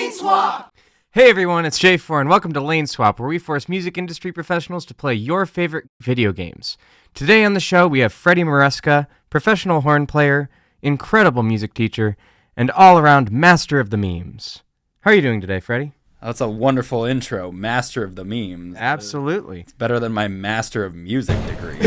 Lane Swap! Hey everyone, it's J4 and welcome to Lane Swap, where we force music industry professionals to play your favorite video games. Today on the show we have Freddy Maresca, professional horn player, incredible music teacher, and all-around master of the memes. How are you doing today, Freddy? That's a wonderful intro, master of the memes. Absolutely. It's better than my master of music degree.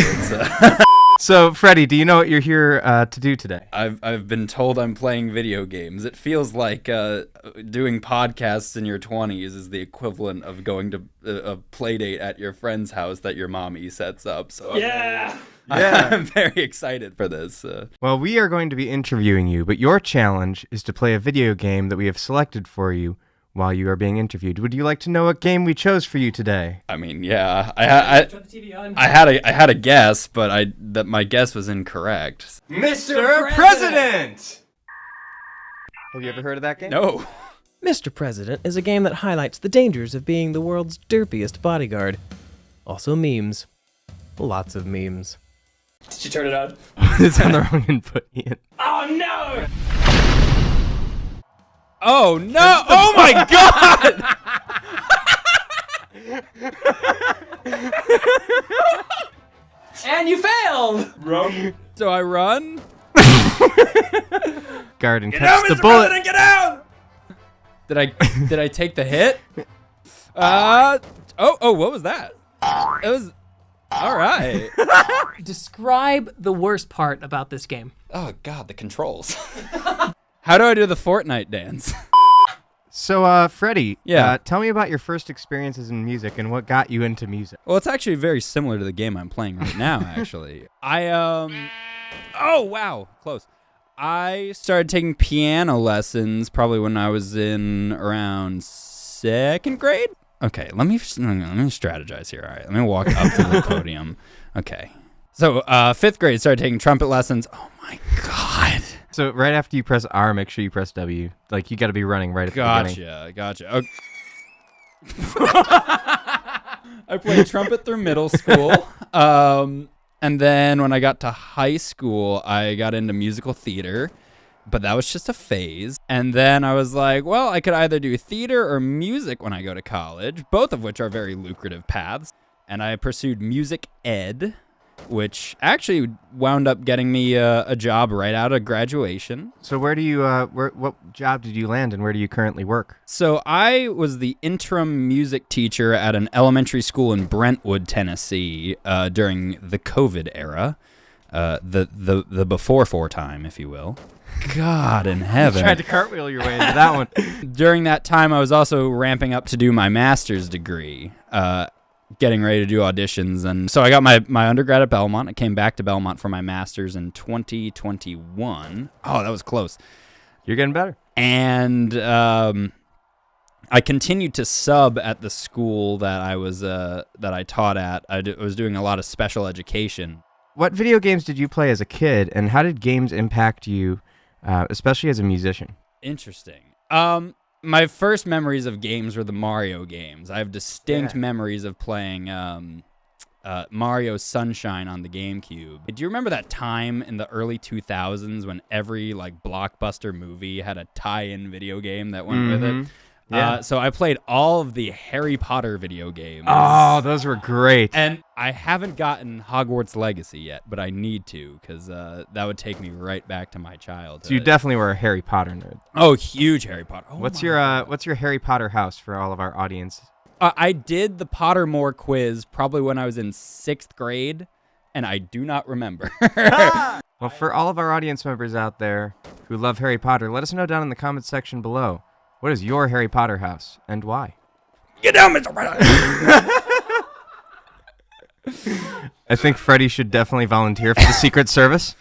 So, Freddy, do you know what you're here to do today? I've been told I'm playing video games. It feels like doing podcasts in your 20s is the equivalent of going to a play date at your friend's house that your mommy sets up. So Yeah! I'm very excited for this. Well, we are going to be interviewing you, but your challenge is to play a video game that we have selected for you while you are being interviewed. Would you like to know what game we chose for you today? I mean, yeah, I had a guess, but my guess was incorrect. Mr. President! Have you ever heard of that game? No. Mr. President is a game that highlights the dangers of being the world's derpiest bodyguard. Also memes. Lots of memes. Did you turn it on? It's on the wrong input, Ian. Oh no! Oh no! Oh my god! And you failed! Run. So I run? Guard and Get catch out, the Mr. bullet. President, get out! Did I take the hit? What was that? It was all right. Describe the worst part about this game. Oh god, the controls. How do I do the Fortnite dance? So, Freddy, Yeah. tell me about your first experiences in music and what got you into music. Well, it's actually very similar to the game I'm playing right now, actually. Oh, wow. Close. I started taking piano lessons probably when I was in around 2nd grade. Okay, let me strategize here. All right, let me walk up to the podium. Okay. So, 5th grade, started taking trumpet lessons. Oh, my God. So right after you press R, make sure you press W. Like, you got to be running right at the beginning. Gotcha. Okay. I played trumpet through middle school. And then when I got to high school, I got into musical theater. But that was just a phase. And then I was like, well, I could either do theater or music when I go to college, both of which are very lucrative paths. And I pursued music ed, which actually wound up getting me a job right out of graduation. So where do you, what job did you land and where do you currently work? So I was the interim music teacher at an elementary school in Brentwood, Tennessee, during the COVID era, the before time, if you will. God in heaven. You tried to cartwheel your way into that one. During that time, I was also ramping up to do my master's degree, getting ready to do auditions. And so I got my undergrad at Belmont. I came back to Belmont for my master's in 2021. Oh, that was close. You're getting better. And I continued to sub at the school that I taught at. I was doing a lot of special education. What video games did you play as a kid, and how did games impact you, especially as a musician? Interesting. My first memories of games were the Mario games. I have distinct memories of playing Mario Sunshine on the GameCube. Do you remember that time in the early 2000s when every blockbuster movie had a tie-in video game that went with it? Yeah. So I played all of the Harry Potter video games. Oh, those were great. And I haven't gotten Hogwarts Legacy yet, but I need to because that would take me right back to my childhood. So you definitely were a Harry Potter nerd. Oh, huge Harry Potter. Oh, what's your Harry Potter house for all of our audience? I did the Pottermore quiz probably when I was in 6th grade, and I do not remember. Well, for all of our audience members out there who love Harry Potter, let us know down in the comments section below. What is your Harry Potter house, and why? Get down, Mr. President! I think Freddy should definitely volunteer for the Secret Service.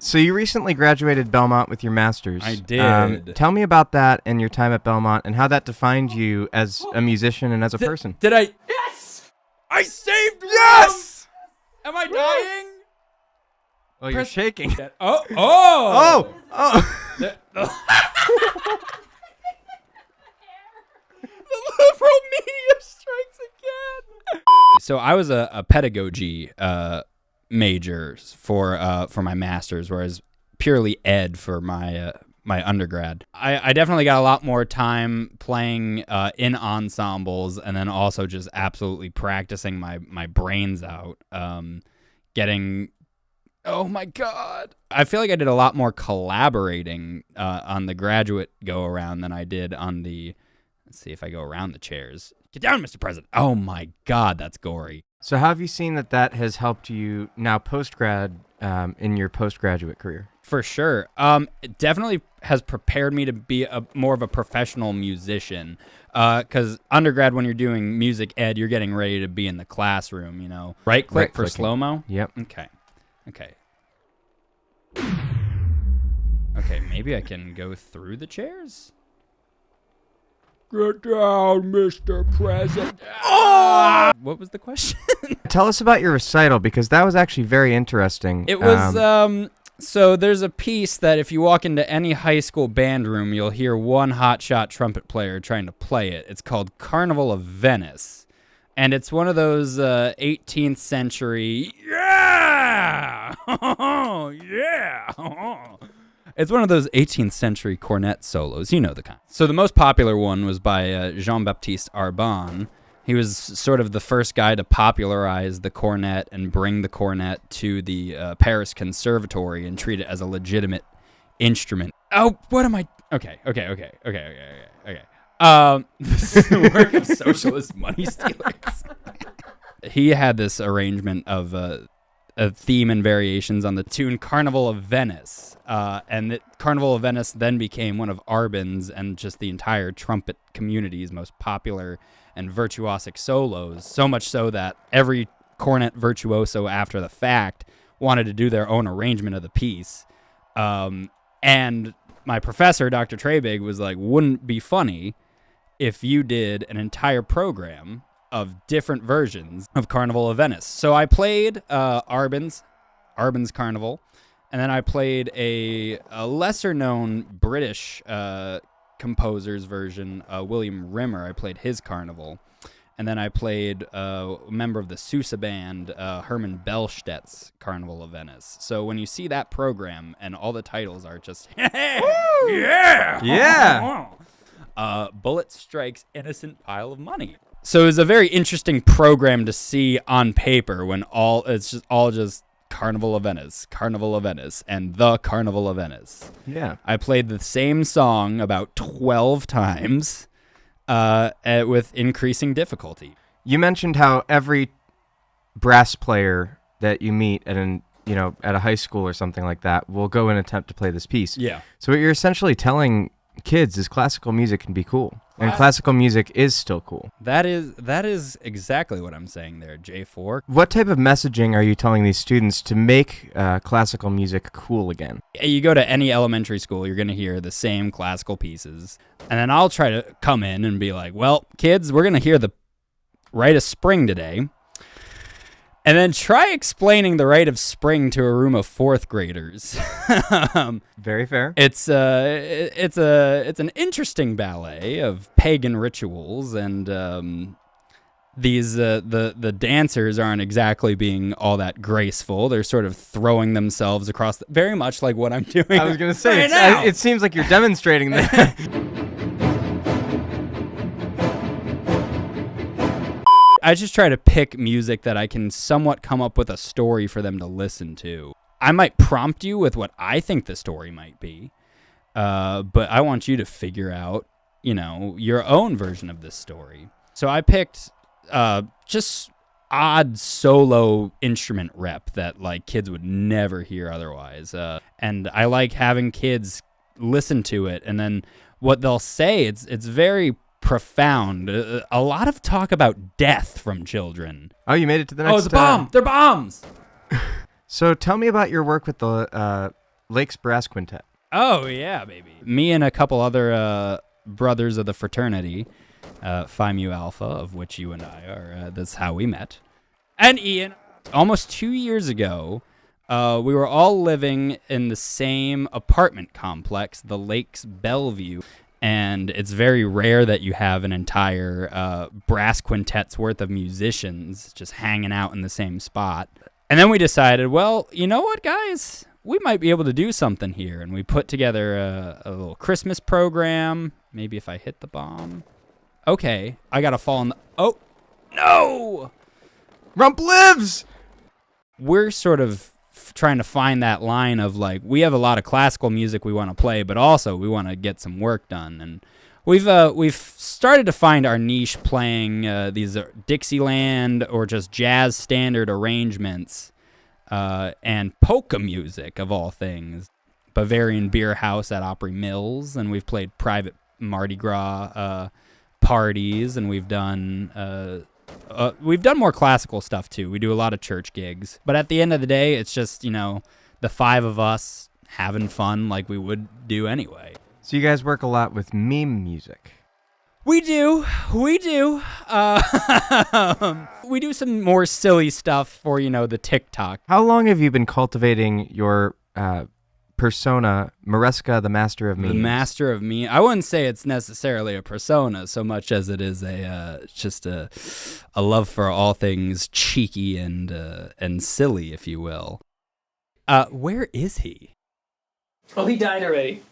So you recently graduated Belmont with your master's. I did. Tell me about that and your time at Belmont and how that defined you as a musician and as a person. Did I? Yes! I saved one! Yes! Am I dying? Oh, you're shaking. Oh! The liberal media strikes again. So I was a pedagogy major for my master's, whereas purely ed for my my undergrad. I definitely got a lot more time playing in ensembles, and then also just absolutely practicing my brains out. Getting, oh my God. I feel like I did a lot more collaborating on the graduate go-around than I did on the, let's see if I go around the chairs. Get down, Mr. President. Oh my God, that's gory. So how have you seen that has helped you now post-grad in your postgraduate career? For sure. It definitely has prepared me to be more of a professional musician. Because undergrad, when you're doing music ed, you're getting ready to be in the classroom, you know. Right click for slow-mo? Yep. Okay. Okay, maybe I can go through the chairs? Get down, Mr. President. Oh! What was the question? Tell us about your recital, because that was actually very interesting. It was, so there's a piece that if you walk into any high school band room, you'll hear one hotshot trumpet player trying to play it. It's called Carnival of Venice. And it's one of those 18th century, yeah! Yeah! It's one of those 18th century cornet solos. You know the kind. So the most popular one was by Jean-Baptiste Arbonne. He was sort of the first guy to popularize the cornet and bring the cornet to the Paris Conservatory and treat it as a legitimate instrument. Oh, what am I? Okay. This is the work of socialist money stealers. He had this arrangement of a theme and variations on the tune Carnival of Venice. And the Carnival of Venice then became one of Arbonne's and just the entire trumpet community's most popular and virtuosic solos, so much so that every cornet virtuoso after the fact wanted to do their own arrangement of the piece. And my professor, Dr. Trebig, was like, wouldn't it be funny if you did an entire program of different versions of Carnival of Venice? So I played Arbonne's Carnival, and then I played a lesser-known British composer's version, William Rimmer. I played his Carnival. And then I played a member of the Sousa band, Herman Bellstedt's Carnival of Venice. So when you see that program and all the titles are just, yeah, bullet strikes innocent pile of money. So it was a very interesting program to see on paper when it's all just Carnival of Venice, and the Carnival of Venice. Yeah. I played the same song about 12 times with increasing difficulty. You mentioned how every brass player that you meet at a high school or something like that will go and attempt to play this piece. Yeah. So what you're essentially telling kids is classical music can be cool. And classical music is still cool. That is exactly what I'm saying there, J4. What type of messaging are you telling these students to make classical music cool again? You go to any elementary school, you're going to hear the same classical pieces. And then I'll try to come in and be like, well, kids, we're going to hear the Rite of Spring today. And then try explaining the Rite of Spring to a room of fourth graders. Very fair. It's an interesting ballet of pagan rituals, and these the dancers aren't exactly being all that graceful. They're sort of throwing themselves across, very much like what I'm doing. I was going to say, right it seems like you're demonstrating that. I just try to pick music that I can somewhat come up with a story for them to listen to. I might prompt you with what I think the story might be, but I want you to figure out, your own version of this story. So I picked just odd solo instrument rep that kids would never hear otherwise, and I like having kids listen to it, and then what they'll say, it's very profound. A lot of talk about death from children. Oh, you made it to the next. Oh, it's a bomb. They're bombs. So tell me about your work with the Lakes Brass Quintet. Oh, yeah, baby. Me and a couple other brothers of the fraternity, Phi Mu Alpha, of which you and I are, that's how we met, and Ian. Almost 2 years ago, we were all living in the same apartment complex, the Lakes Bellevue. And it's very rare that you have an entire brass quintet's worth of musicians just hanging out in the same spot. And then we decided, well, you know what, guys? we might be able to do something here. And we put together a little Christmas program. Maybe if I hit the bomb. Okay, I got to fall in the... Oh, no! Rump lives! We're sort of trying to find that line of like, we have a lot of classical music we want to play, but also we want to get some work done. And we've started to find our niche playing these Dixieland or just jazz standard arrangements and polka music, of all things. Bavarian Beer House at Opry Mills, and we've played private Mardi Gras parties, and we've done more classical stuff too. We do a lot of church gigs, but at the end of the day, it's just, the five of us having fun like we would do anyway. So you guys work a lot with meme music. We do. We do some more silly stuff for, the TikTok. How long have you been cultivating your persona, Maresca, the master of memes? The master of memes. I wouldn't say it's necessarily a persona so much as it is just a love for all things cheeky and silly, if you will. Where is he? Oh, he died already.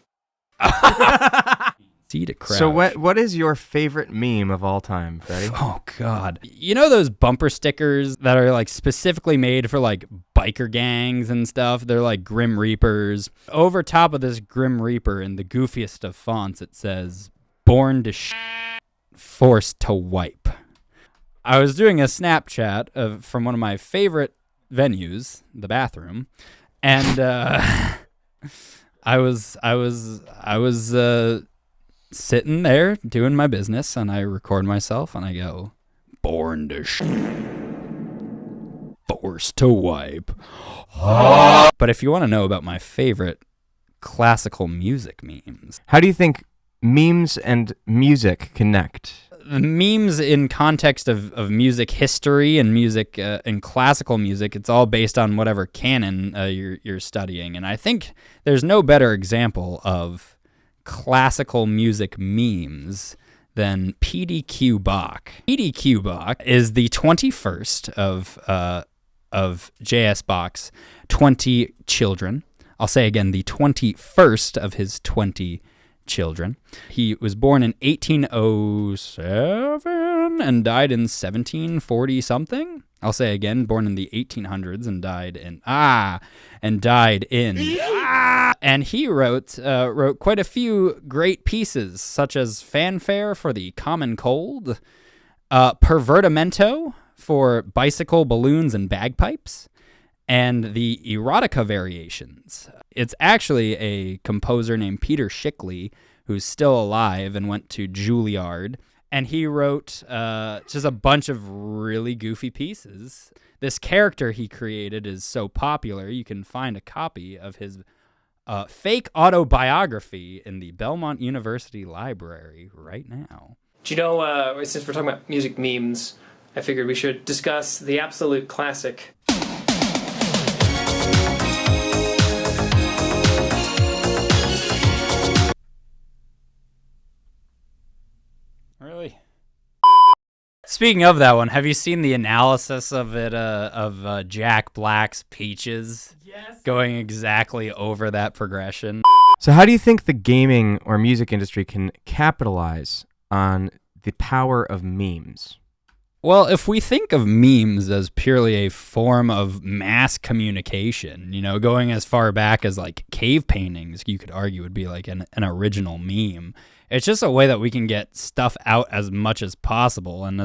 See to crouch. So what is your favorite meme of all time, Freddy? Oh, God. You know those bumper stickers that are like specifically made for like biker gangs and stuff? They're like Grim Reapers. Over top of this Grim Reaper in the goofiest of fonts, it says, "Born to forced to wipe." I was doing a Snapchat from one of my favorite venues, the bathroom, and I was sitting there doing my business, and I record myself, and I go, "Born to forced to wipe." But if you want to know about my favorite classical music memes, how do you think memes and music connect? Memes in context of music history and music and classical music, it's all based on whatever canon you're studying, and I think there's no better example of classical music memes than PDQ Bach. PDQ Bach is the 21st of J.S. Bach's 20 children. I'll say again, the 21st of his 20 children. He was born in 1807 and died in 1740 something. I'll say again, born in the 1800s and died in and he wrote quite a few great pieces, such as Fanfare for the Common Cold, Pervertimento for bicycle, balloons, and bagpipes, and the Erotica Variations. It's actually a composer named Peter Shickley who's still alive and went to Juilliard. And he wrote just a bunch of really goofy pieces. This character he created is so popular, you can find a copy of his fake autobiography in the Belmont University Library right now. Do you know, since we're talking about music memes, I figured we should discuss the absolute classic. Really? Speaking of that one, have you seen the analysis of it, of Jack Black's Peaches? Yes. Going exactly over that progression. So how do you think the gaming or music industry can capitalize on the power of memes? Well, if we think of memes as purely a form of mass communication, going as far back as like cave paintings, you could argue would be like an original meme. It's just a way that we can get stuff out as much as possible. And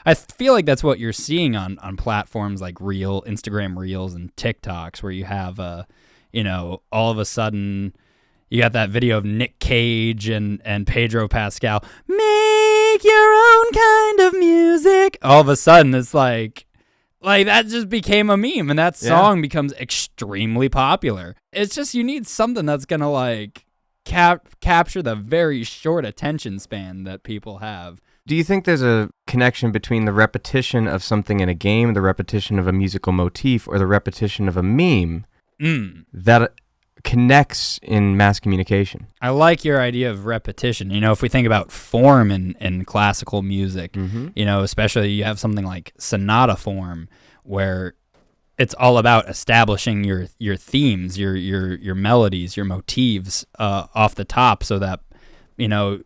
I feel like that's what you're seeing on platforms like Instagram Reels and TikToks, where you have, all of a sudden you got that video of Nick Cage and Pedro Pascal, make your own kind of music. All of a sudden it's like that just became a meme, and that song becomes extremely popular. It's just, you need something that's going to like capture the very short attention span that people have. Do you think there's a connection between the repetition of something in a game, the repetition of a musical motif, or the repetition of a meme that connects in mass communication? I like your idea of repetition. If we think about form in classical music, especially you have something like sonata form, where it's all about establishing your themes, your melodies, your motifs off the top, so that, you know,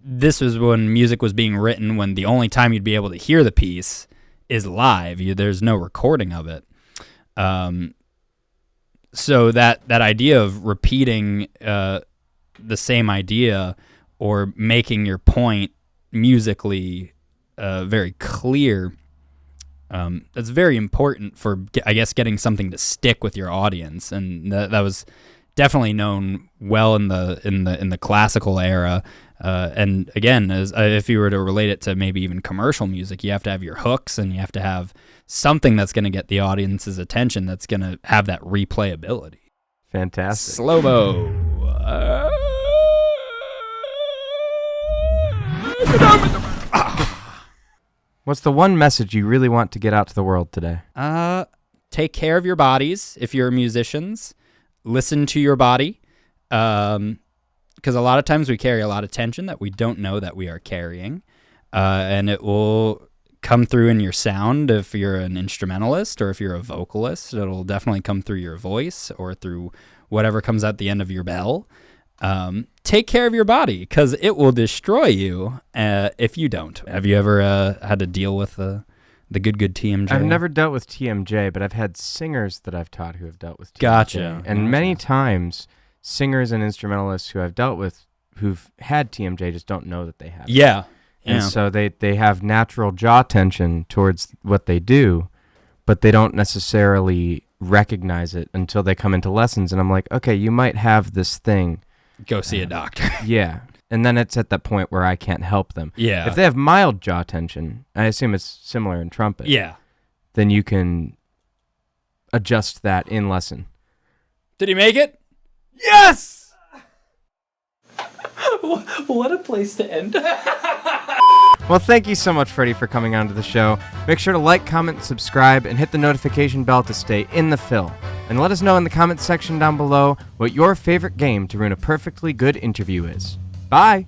this was when music was being written, when the only time you'd be able to hear the piece is live. There's no recording of it. So that idea of repeating the same idea or making your point musically very clear, that's very important for, I guess, getting something to stick with your audience, and that was definitely known well in the classical era. And again, as if you were to relate it to maybe even commercial music, you have to have your hooks, and you have to have something that's going to get the audience's attention, that's going to have that replayability. Fantastic. Slow-mo. What's the one message you really want to get out to the world today? Take care of your bodies if you're musicians. Listen to your body. Because a lot of times we carry a lot of tension that we don't know that we are carrying. And it will come through in your sound if you're an instrumentalist, or if you're a vocalist. It'll definitely come through your voice or through whatever comes at the end of your bell. Take care of your body, because it will destroy you if you don't. Have you ever had to deal with the good TMJ? I've never dealt with TMJ, but I've had singers that I've taught who have dealt with TMJ. Gotcha. And many times, singers and instrumentalists who I've dealt with who've had TMJ just don't know that they have it. Yeah. And so they have natural jaw tension towards what they do, but they don't necessarily recognize it until they come into lessons. And I'm like, okay, you might have this thing. Go see a doctor. Yeah. And then it's at that point where I can't help them. Yeah. If they have mild jaw tension, I assume it's similar in trumpet. Yeah. Then you can adjust that in lesson. Did he make it? Yes! What a place to end. Well, thank you so much, Freddie, for coming on to the show. Make sure to like, comment, subscribe, and hit the notification bell to stay in the fill. And let us know in the comments section down below what your favorite game to ruin a perfectly good interview is. Bye!